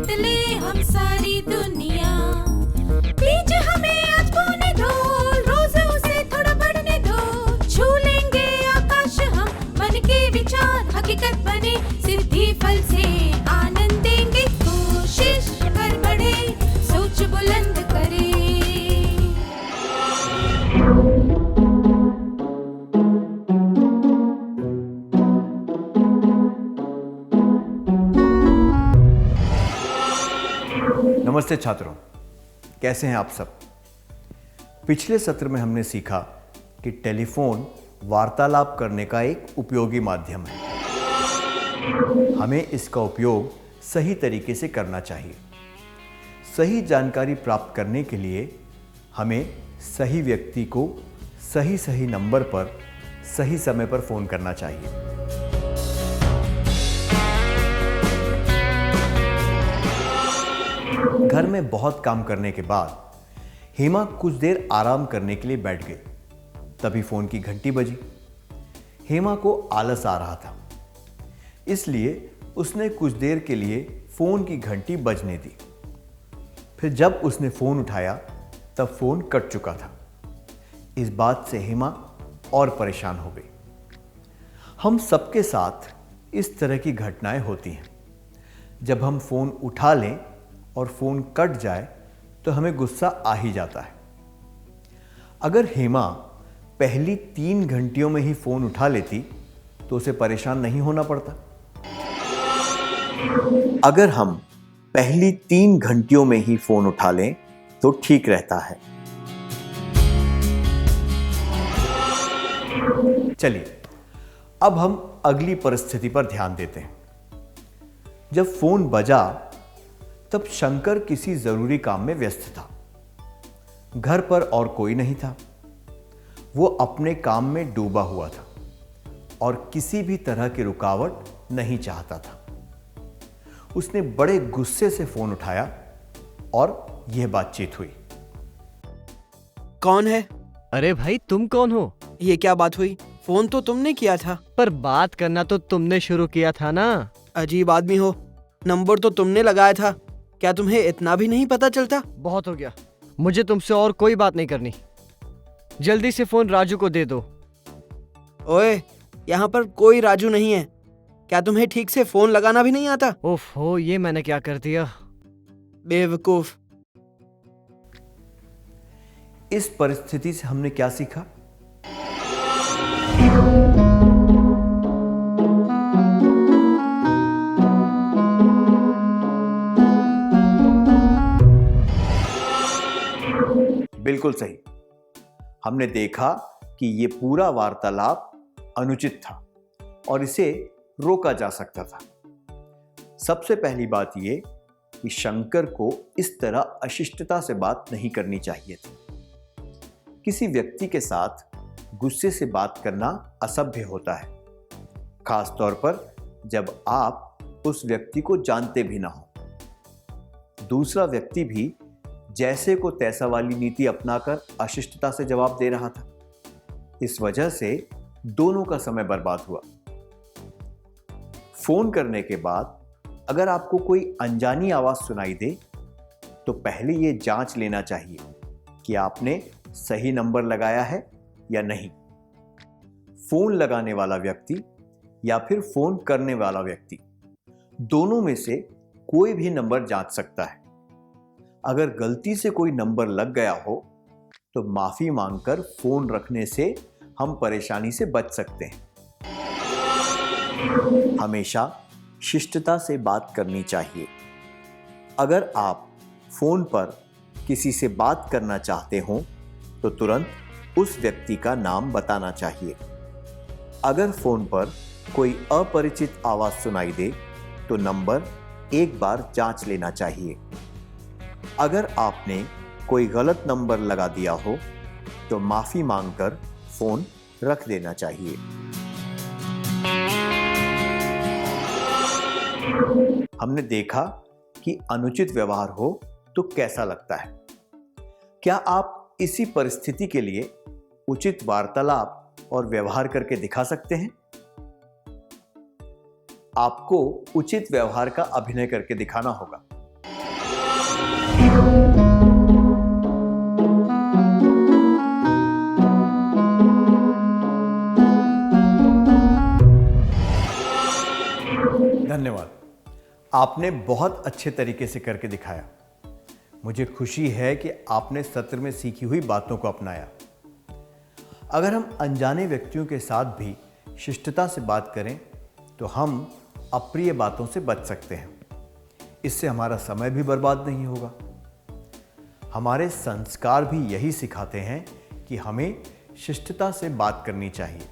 जीत ले हम सारी दुनिया। बीच हमें आज बोने दो, रोज उसे थोड़ा बढ़ने दो। छू लेंगे आकाश हम, मन के विचार हकीकत बने। सिद्धि फल से आनंद देंगे, कोशिश कर बढ़े, सोच बुलंद करे। नमस्ते छात्रों, कैसे हैं आप सब। पिछले सत्र में हमने सीखा कि टेलीफोन वार्तालाप करने का एक उपयोगी माध्यम है। हमें इसका उपयोग सही तरीके से करना चाहिए। सही जानकारी प्राप्त करने के लिए हमें सही व्यक्ति को सही नंबर पर सही समय पर फोन करना चाहिए। घर में बहुत काम करने के बाद हेमा कुछ देर आराम करने के लिए बैठ गई। तभी फोन की घंटी बजी। हेमा को आलस आ रहा था, इसलिए उसने कुछ देर के लिए फोन की घंटी बजने दी। फिर जब उसने फोन उठाया तब फोन कट चुका था। इस बात से हेमा और परेशान हो गई। हम सबके साथ इस तरह की घटनाएं होती हैं। जब हम फोन उठा लें और फोन कट जाए तो हमें गुस्सा आ ही जाता है। अगर हेमा पहली 3 घंटियों में ही फोन उठा लेती तो उसे परेशान नहीं होना पड़ता। अगर हम पहली 3 घंटियों में ही फोन उठा लें तो ठीक रहता है। चलिए अब हम अगली परिस्थिति पर ध्यान देते हैं। जब फोन बजा तब शंकर किसी जरूरी काम में व्यस्त था। घर पर और कोई नहीं था। वो अपने काम में डूबा हुआ था और किसी भी तरह की रुकावट नहीं चाहता था। उसने बड़े गुस्से से फोन उठाया और यह बातचीत हुई। कौन है? अरे भाई, तुम कौन हो? ये क्या बात हुई? फोन तो तुमने किया था। पर बात करना तो तुमने शुरू किया था ना। अजीब आदमी हो। नंबर तो तुमने लगाया था। क्या तुम्हें इतना भी नहीं पता चलता? बहुत हो गया, मुझे तुमसे और कोई बात नहीं करनी। जल्दी से फोन राजू को दे दो। ओए, यहाँ पर कोई राजू नहीं है। क्या तुम्हें ठीक से फोन लगाना भी नहीं आता? ओफो, ये मैंने क्या कर दिया। बेवकूफ। इस परिस्थिति से हमने क्या सीखा? बिल्कुल सही। हमने देखा कि यह पूरा वार्तालाप अनुचित था और इसे रोका जा सकता था। सबसे पहली बात यह कि शंकर को इस तरह अशिष्टता से बात नहीं करनी चाहिए थी। किसी व्यक्ति के साथ गुस्से से बात करना असभ्य होता है, खास तौर पर जब आप उस व्यक्ति को जानते भी ना हो। दूसरा व्यक्ति भी जैसे को तैसा वाली नीति अपनाकर अशिष्टता से जवाब दे रहा था। इस वजह से दोनों का समय बर्बाद हुआ। फोन करने के बाद अगर आपको कोई अनजानी आवाज सुनाई दे तो पहले यह जांच लेना चाहिए कि आपने सही नंबर लगाया है या नहीं। फोन लगाने वाला व्यक्ति या फिर फोन करने वाला व्यक्ति, दोनों में से कोई भी नंबर जांच सकता है। अगर गलती से कोई नंबर लग गया हो तो माफी मांगकर फोन रखने से हम परेशानी से बच सकते हैं। हमेशा शिष्टता से बात करनी चाहिए। अगर आप फोन पर किसी से बात करना चाहते हो तो तुरंत उस व्यक्ति का नाम बताना चाहिए। अगर फोन पर कोई अपरिचित आवाज सुनाई दे तो नंबर एक बार जांच लेना चाहिए। अगर आपने कोई गलत नंबर लगा दिया हो तो माफी मांगकर फोन रख देना चाहिए। हमने देखा कि अनुचित व्यवहार हो तो कैसा लगता है। क्या आप इसी परिस्थिति के लिए उचित वार्तालाप और व्यवहार करके दिखा सकते हैं? आपको उचित व्यवहार का अभिनय करके दिखाना होगा। धन्यवाद। आपने बहुत अच्छे तरीके से करके दिखाया। मुझे खुशी है कि आपने सत्र में सीखी हुई बातों को अपनाया। अगर हम अनजाने व्यक्तियों के साथ भी शिष्टता से बात करें तो हम अप्रिय बातों से बच सकते हैं। इससे हमारा समय भी बर्बाद नहीं होगा। हमारे संस्कार भी यही सिखाते हैं कि हमें शिष्टता से बात करनी चाहिए।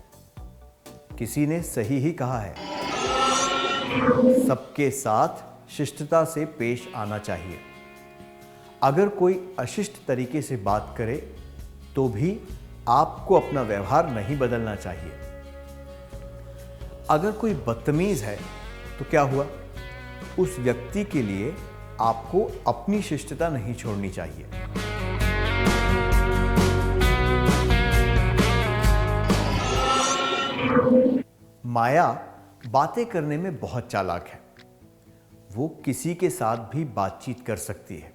किसी ने सही ही कहा है, सबके साथ शिष्टता से पेश आना चाहिए। अगर कोई अशिष्ट तरीके से बात करे तो भी आपको अपना व्यवहार नहीं बदलना चाहिए। अगर कोई बदतमीज है तो क्या हुआ, उस व्यक्ति के लिए आपको अपनी शिष्टता नहीं छोड़नी चाहिए। माया बातें करने में बहुत चालाक है। वो किसी के साथ भी बातचीत कर सकती है।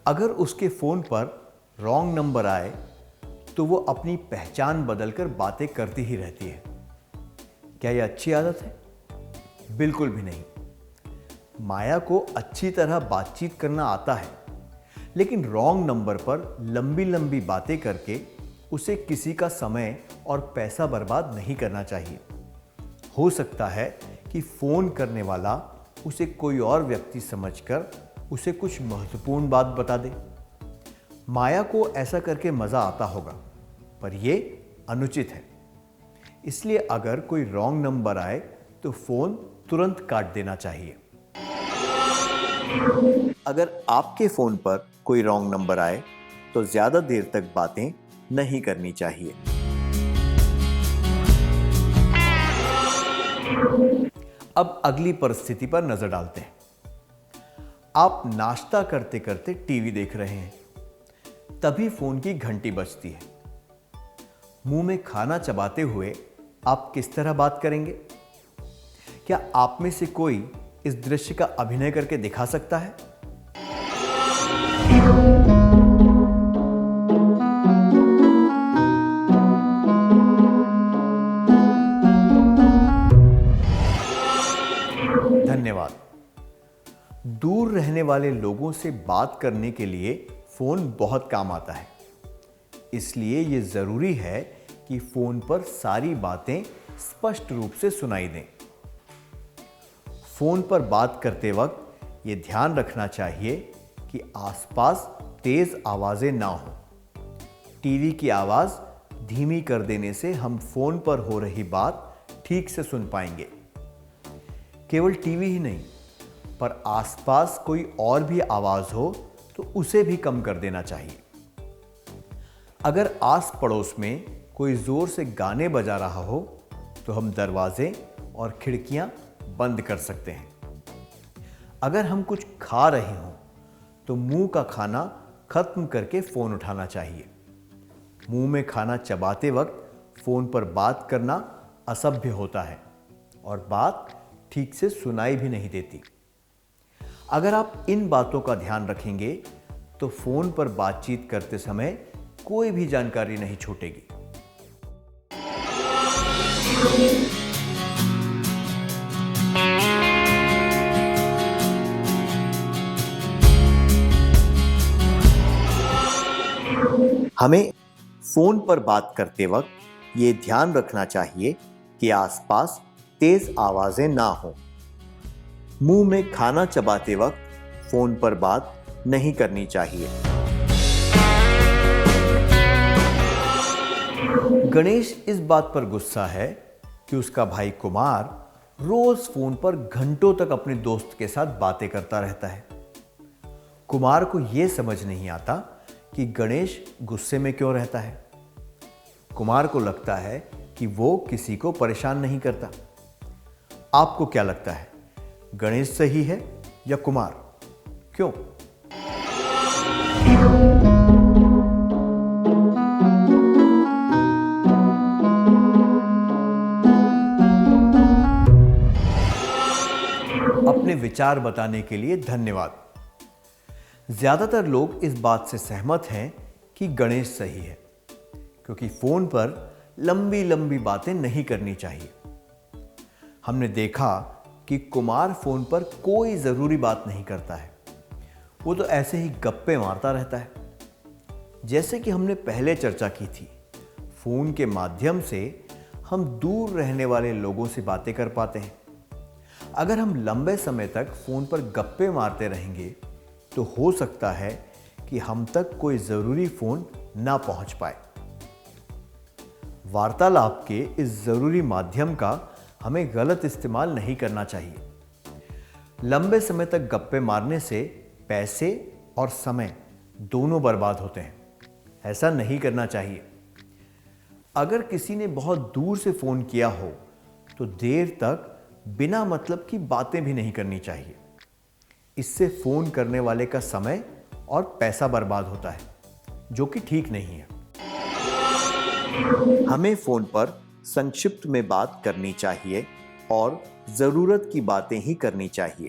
अगर उसके फोन पर रॉन्ग नंबर आए तो वो अपनी पहचान बदलकर बातें करती ही रहती है। क्या यह अच्छी आदत है? बिल्कुल भी नहीं। माया को अच्छी तरह बातचीत करना आता है, लेकिन रॉन्ग नंबर पर लंबी लंबी बातें करके उसे किसी का समय और पैसा बर्बाद नहीं करना चाहिए। हो सकता है कि फोन करने वाला उसे कोई और व्यक्ति समझकर उसे कुछ महत्वपूर्ण बात बता दे। माया को ऐसा करके मजा आता होगा, पर यह अनुचित है। इसलिए अगर कोई रॉन्ग नंबर आए तो फोन तुरंत काट देना चाहिए। अगर आपके फोन पर कोई रॉन्ग नंबर आए तो ज्यादा देर तक बातें नहीं करनी चाहिए। अब अगली परिस्थिति पर नजर डालते हैं। आप नाश्ता करते करते टीवी देख रहे हैं, तभी फोन की घंटी बजती है। मुंह में खाना चबाते हुए आप किस तरह बात करेंगे? क्या आप में से कोई इस दृश्य का अभिनय करके दिखा सकता है? धन्यवाद। दूर रहने वाले लोगों से बात करने के लिए फोन बहुत काम आता है। इसलिए यह जरूरी है कि फोन पर सारी बातें स्पष्ट रूप से सुनाई दें। फोन पर बात करते वक्त यह ध्यान रखना चाहिए कि आसपास तेज आवाजें ना हो। टीवी की आवाज धीमी कर देने से हम फोन पर हो रही बात ठीक से सुन पाएंगे। केवल टीवी ही नहीं, पर आसपास कोई और भी आवाज हो तो उसे भी कम कर देना चाहिए। अगर आस पड़ोस में कोई जोर से गाने बजा रहा हो तो हम दरवाजे और खिड़कियां बंद कर सकते हैं। अगर हम कुछ खा रहे हों तो मुंह का खाना खत्म करके फोन उठाना चाहिए। मुंह में खाना चबाते वक्त फोन पर बात करना असभ्य होता है और बात ठीक से सुनाई भी नहीं देती। अगर आप इन बातों का ध्यान रखेंगे तो फोन पर बातचीत करते समय कोई भी जानकारी नहीं छूटेगी। हमें फोन पर बात करते वक्त ये ध्यान रखना चाहिए कि आसपास तेज आवाजें ना हो। मुंह में खाना चबाते वक्त फोन पर बात नहीं करनी चाहिए। गणेश इस बात पर गुस्सा है कि उसका भाई कुमार रोज फोन पर घंटों तक अपने दोस्त के साथ बातें करता रहता है। कुमार को यह समझ नहीं आता कि गणेश गुस्से में क्यों रहता है। कुमार को लगता है कि वो किसी को परेशान नहीं करता। आपको क्या लगता है, गणेश सही है या कुमार? क्यों? अपने विचार बताने के लिए धन्यवाद। ज्यादातर लोग इस बात से सहमत हैं कि गणेश सही है, क्योंकि फोन पर लंबी लंबी बातें नहीं करनी चाहिए। हमने देखा कि कुमार फोन पर कोई जरूरी बात नहीं करता है, वो तो ऐसे ही गप्पे मारता रहता है। जैसे कि हमने पहले चर्चा की थी, फोन के माध्यम से हम दूर रहने वाले लोगों से बातें कर पाते हैं। अगर हम लंबे समय तक फोन पर गप्पे मारते रहेंगे तो हो सकता है कि हम तक कोई जरूरी फोन ना पहुंच पाए। वार्तालाप के इस जरूरी माध्यम का हमें गलत इस्तेमाल नहीं करना चाहिए। लंबे समय तक गप्पे मारने से पैसे और समय दोनों बर्बाद होते हैं। ऐसा नहीं करना चाहिए। अगर किसी ने बहुत दूर से फोन किया हो तो देर तक बिना मतलब की बातें भी नहीं करनी चाहिए। इससे फोन करने वाले का समय और पैसा बर्बाद होता है, जो कि ठीक नहीं है। हमें फोन पर संक्षिप्त में बात करनी चाहिए और जरूरत की बातें ही करनी चाहिए।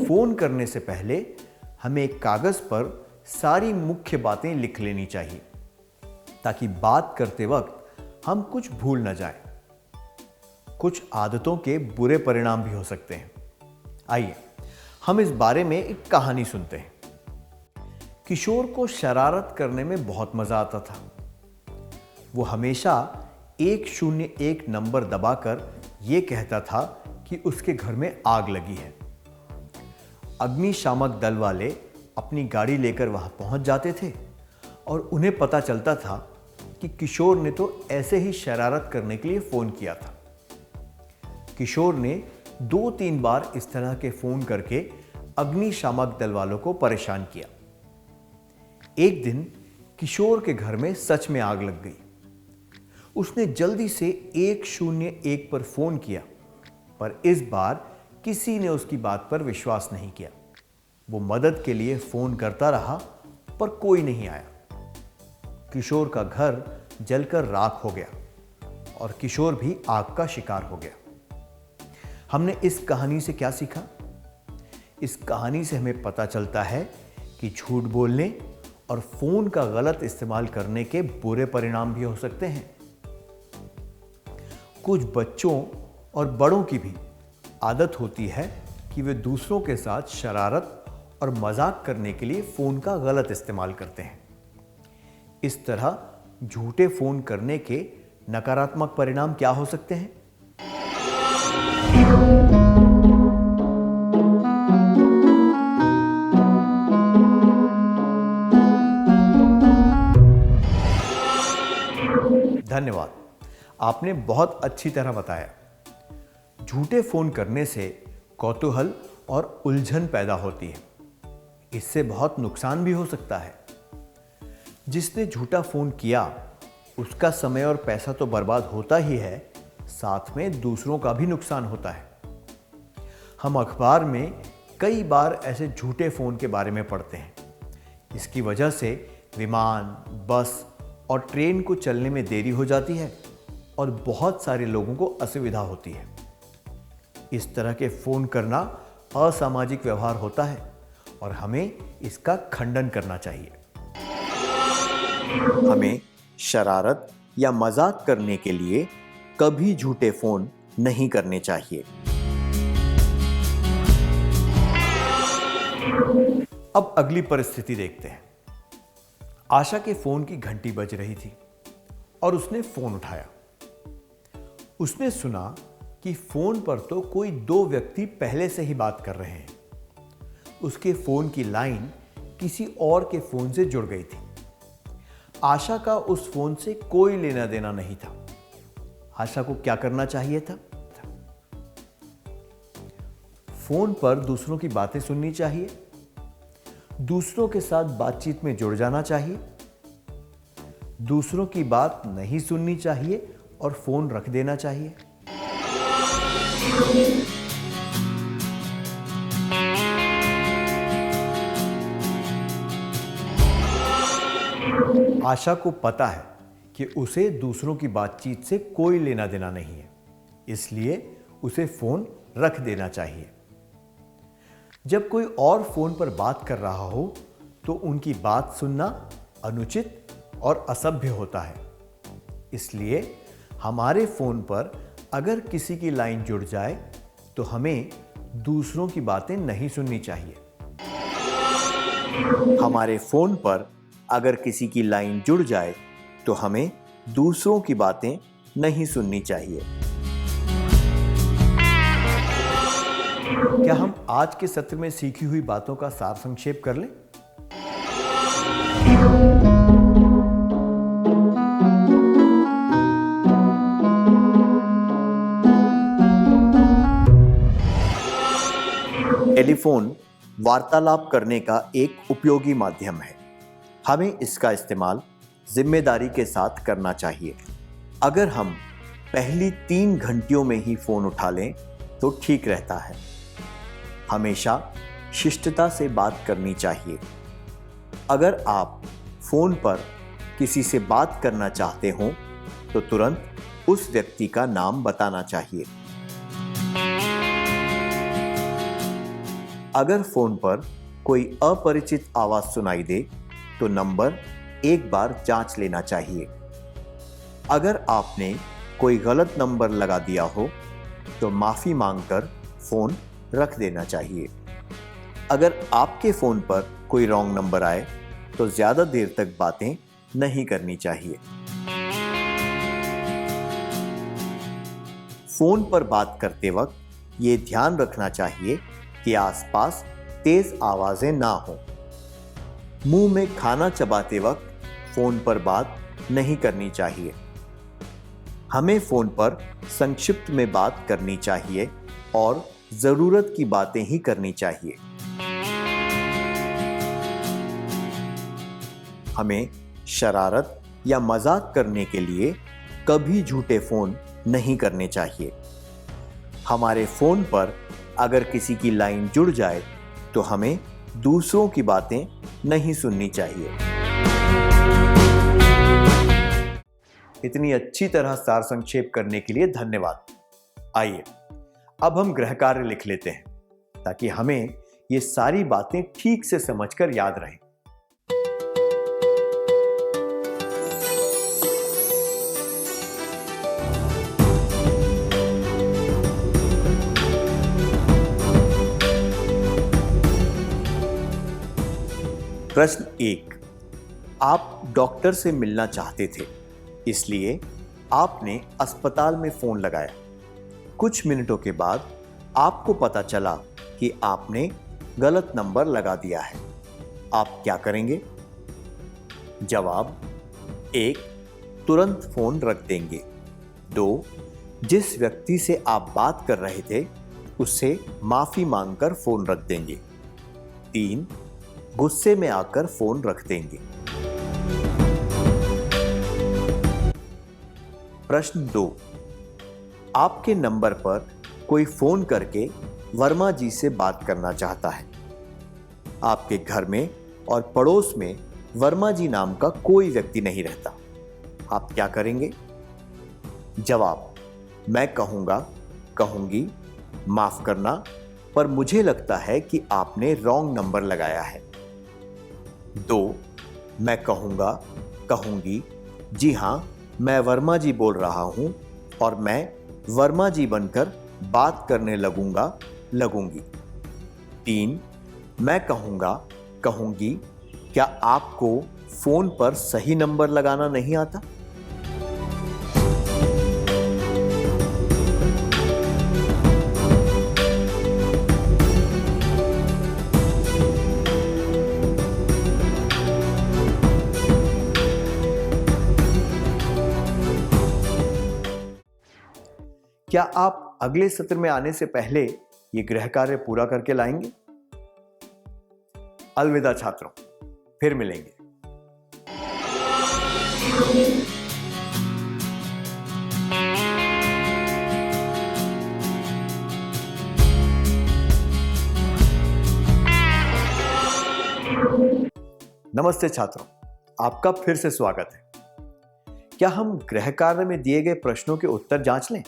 फोन करने से पहले हमें एक कागज पर सारी मुख्य बातें लिख लेनी चाहिए, ताकि बात करते वक्त हम कुछ भूल न जाएं। कुछ आदतों के बुरे परिणाम भी हो सकते हैं। आइए हम इस बारे में एक कहानी सुनते हैं। किशोर को शरारत करने में बहुत मजा आता था। वो हमेशा 101 नंबर दबाकर यह कहता था कि उसके घर में आग लगी है। अग्निशामक दल वाले अपनी गाड़ी लेकर वहां पहुंच जाते थे और उन्हें पता चलता था कि किशोर ने तो ऐसे ही शरारत करने के लिए फोन किया था। किशोर ने 2-3 बार इस तरह के फोन करके अग्निशामक दल वालों को परेशान किया। एक दिन किशोर के घर में सच में आग लग गई। उसने जल्दी से 101 पर फोन किया, पर इस बार किसी ने उसकी बात पर विश्वास नहीं किया। वो मदद के लिए फोन करता रहा, पर कोई नहीं आया। किशोर का घर जलकर राख हो गया और किशोर भी आग का शिकार हो गया। हमने इस कहानी से क्या सीखा? इस कहानी से हमें पता चलता है कि झूठ बोलने और फोन का गलत इस्तेमाल करने के बुरे परिणाम भी हो सकते हैं। कुछ बच्चों और बड़ों की भी आदत होती है कि वे दूसरों के साथ शरारत और मजाक करने के लिए फोन का गलत इस्तेमाल करते हैं। इस तरह झूठे फोन करने के नकारात्मक परिणाम क्या हो सकते हैं? धन्यवाद, आपने बहुत अच्छी तरह बताया। झूठे फोन करने से कौतूहल और उलझन पैदा होती है। इससे बहुत नुकसान भी हो सकता है। जिसने झूठा फोन किया उसका समय और पैसा तो बर्बाद होता ही है, साथ में दूसरों का भी नुकसान होता है। हम अखबार में कई बार ऐसे झूठे फोन के बारे में पढ़ते हैं। इसकी वजह से विमान, बस और ट्रेन को चलने में देरी हो जाती है और बहुत सारे लोगों को असुविधा होती है। इस तरह के फोन करना असामाजिक व्यवहार होता है और हमें इसका खंडन करना चाहिए। हमें शरारत या मजाक करने के लिए कभी झूठे फोन नहीं करने चाहिए। अब अगली परिस्थिति देखते हैं। आशा के फोन की घंटी बज रही थी और उसने फोन उठाया। उसने सुना कि फोन पर तो कोई 2 व्यक्ति पहले से ही बात कर रहे हैं। उसके फोन की लाइन किसी और के फोन से जुड़ गई थी। आशा का उस फोन से कोई लेना देना नहीं था। आशा को क्या करना चाहिए था? फोन पर दूसरों की बातें सुननी चाहिए, दूसरों के साथ बातचीत में जुड़ जाना चाहिए, दूसरों की बात नहीं सुननी चाहिए और फोन रख देना चाहिए। आशा को पता है कि उसे दूसरों की बातचीत से कोई लेना देना नहीं है, इसलिए उसे फोन रख देना चाहिए। जब कोई और फोन पर बात कर रहा हो तो उनकी बात सुनना अनुचित और असभ्य होता है। इसलिए हमारे फोन पर अगर किसी की लाइन जुड़ जाए तो हमें दूसरों की बातें नहीं सुननी चाहिए। हमारे फोन पर अगर किसी की लाइन जुड़ जाए तो हमें दूसरों की बातें नहीं सुननी चाहिए। क्या हम आज के सत्र में सीखी हुई बातों का सार संक्षेप कर लें? टेलीफोन वार्तालाप करने का एक उपयोगी माध्यम है। हमें इसका इस्तेमाल जिम्मेदारी के साथ करना चाहिए। अगर हम पहली 3 घंटियों में ही फोन उठा लें तो ठीक रहता है। हमेशा शिष्टता से बात करनी चाहिए। अगर आप फोन पर किसी से बात करना चाहते हो तो तुरंत उस व्यक्ति का नाम बताना चाहिए। अगर फोन पर कोई अपरिचित आवाज सुनाई दे तो नंबर एक बार जांच लेना चाहिए। अगर आपने कोई गलत नंबर लगा दिया हो तो माफी मांगकर फोन रख देना चाहिए। अगर आपके फोन पर कोई रॉन्ग नंबर आए तो ज्यादा देर तक बातें नहीं करनी चाहिए। फोन पर बात करते वक्त ये ध्यान रखना चाहिए कि आसपास तेज आवाजें ना हो। मुंह में खाना चबाते वक्त फोन पर बात नहीं करनी चाहिए। हमें फोन पर संक्षिप्त में बात करनी चाहिए और जरूरत की बातें ही करनी चाहिए। हमें शरारत या मजाक करने के लिए कभी झूठे फोन नहीं करने चाहिए। हमारे फोन पर अगर किसी की लाइन जुड़ जाए तो हमें दूसरों की बातें नहीं सुननी चाहिए। इतनी अच्छी तरह सार संक्षेप करने के लिए धन्यवाद। आइए अब हम गृह कार्य लिख लेते हैं ताकि हमें ये सारी बातें ठीक से समझकर याद रहें। प्रश्न 1, आप डॉक्टर से मिलना चाहते थे, इसलिए आपने अस्पताल में फोन लगाया। कुछ मिनटों के बाद आपको पता चला कि आपने गलत नंबर लगा दिया है। आप क्या करेंगे? जवाब: 1, तुरंत फोन रख देंगे। 2, जिस व्यक्ति से आप बात कर रहे थे उससे माफी मांगकर फोन रख देंगे। 3, गुस्से में आकर फोन रख देंगे। प्रश्न 2, आपके नंबर पर कोई फोन करके वर्मा जी से बात करना चाहता है। आपके घर में और पड़ोस में वर्मा जी नाम का कोई व्यक्ति नहीं रहता। आप क्या करेंगे? जवाब: मैं कहूंगी माफ करना, पर मुझे लगता है कि आपने रॉन्ग नंबर लगाया है। 2, मैं कहूंगी जी हां, मैं वर्मा जी बोल रहा हूं और मैं वर्मा जी बनकर बात करने लगूंगी। 3, मैं कहूंगी क्या आपको फोन पर सही नंबर लगाना नहीं आता? क्या आप अगले सत्र में आने से पहले ये गृह कार्य पूरा करके लाएंगे? अलविदा छात्रों, फिर मिलेंगे। नमस्ते छात्रों, आपका फिर से स्वागत है। क्या हम गृह कार्य में दिए गए प्रश्नों के उत्तर जांच लें?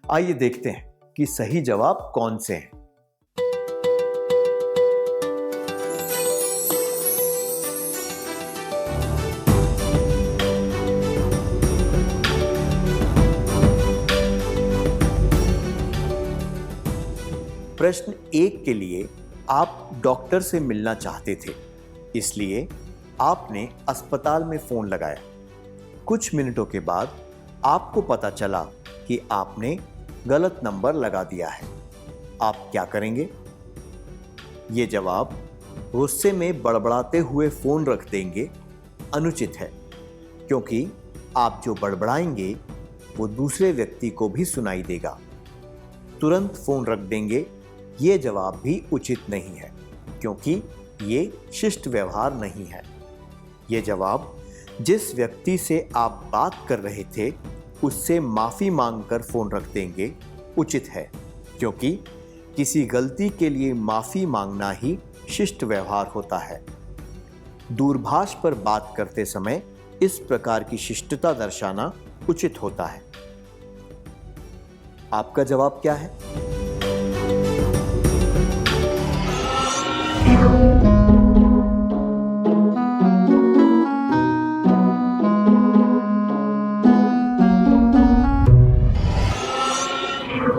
आइए देखते हैं कि सही जवाब कौन से हैं। प्रश्न 1 के लिए आप डॉक्टर से मिलना चाहते थे, इसलिए आपने अस्पताल में फोन लगाया। कुछ मिनटों के बाद आपको पता चला कि आपने गलत नंबर लगा दिया है। आप क्या करेंगे? ये जवाब गुस्से में बड़बड़ाते हुए फोन रख देंगे अनुचित है, क्योंकि आप जो बड़बड़ाएंगे वो दूसरे व्यक्ति को भी सुनाई देगा। तुरंत फोन रख देंगे ये जवाब भी उचित नहीं है, क्योंकि ये शिष्ट व्यवहार नहीं है। ये जवाब जिस व्यक्ति से आप बात कर रहे थे उससे माफी मांगकर फोन रख देंगे उचित है, क्योंकि किसी गलती के लिए माफी मांगना ही शिष्ट व्यवहार होता है। दूरभाष पर बात करते समय इस प्रकार की शिष्टता दर्शाना उचित होता है। आपका जवाब क्या है?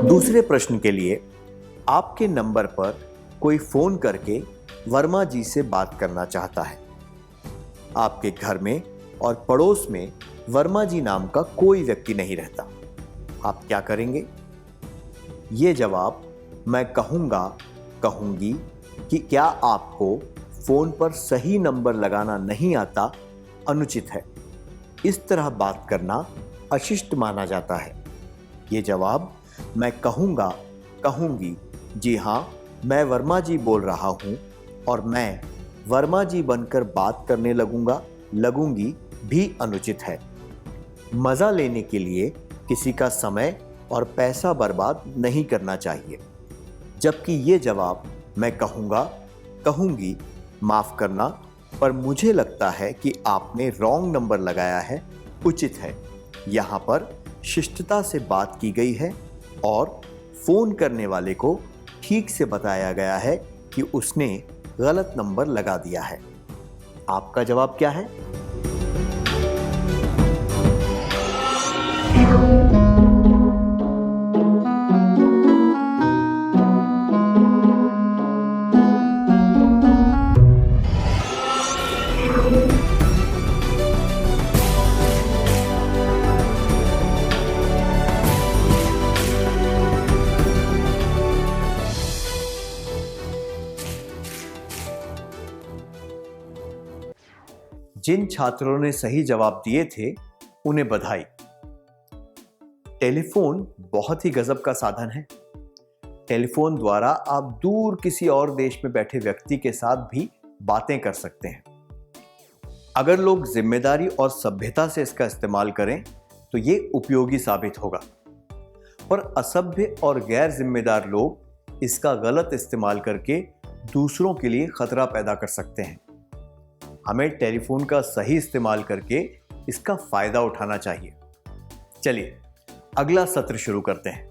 दूसरे प्रश्न के लिए आपके नंबर पर कोई फोन करके वर्मा जी से बात करना चाहता है। आपके घर में और पड़ोस में वर्मा जी नाम का कोई व्यक्ति नहीं रहता। आप क्या करेंगे? ये जवाब मैं कहूँगा, कहूँगी कि क्या आपको फोन पर सही नंबर लगाना नहीं आता अनुचित है। इस तरह बात करना अशिष्ट माना जाता है। ये जवाब मैं कहूँगा, कहूँगी, जी हाँ मैं वर्मा जी बोल रहा हूँ और मैं वर्मा जी बनकर बात करने लगूंगा, लगूंगी भी अनुचित है। मज़ा लेने के लिए किसी का समय और पैसा बर्बाद नहीं करना चाहिए। जबकि ये जवाब मैं कहूँगा, कहूँगी, माफ़ करना पर मुझे लगता है कि आपने रॉन्ग नंबर लगाया है उचित है। यहाँ पर शिष्टता से बात की गई है और फ़ोन करने वाले को ठीक से बताया गया है कि उसने गलत नंबर लगा दिया है। आपका जवाब क्या है? जिन छात्रों ने सही जवाब दिए थे उन्हें बधाई। टेलीफोन बहुत ही गजब का साधन है। टेलीफोन द्वारा आप दूर किसी और देश में बैठे व्यक्ति के साथ भी बातें कर सकते हैं। अगर लोग जिम्मेदारी और सभ्यता से इसका इस्तेमाल करें तो ये उपयोगी साबित होगा, पर असभ्य और गैर जिम्मेदार लोग इसका गलत इस्तेमाल करके दूसरों के लिए खतरा पैदा कर सकते हैं। हमें टेलीफोन का सही इस्तेमाल करके इसका फायदा उठाना चाहिए। चलिए अगला सत्र शुरू करते हैं।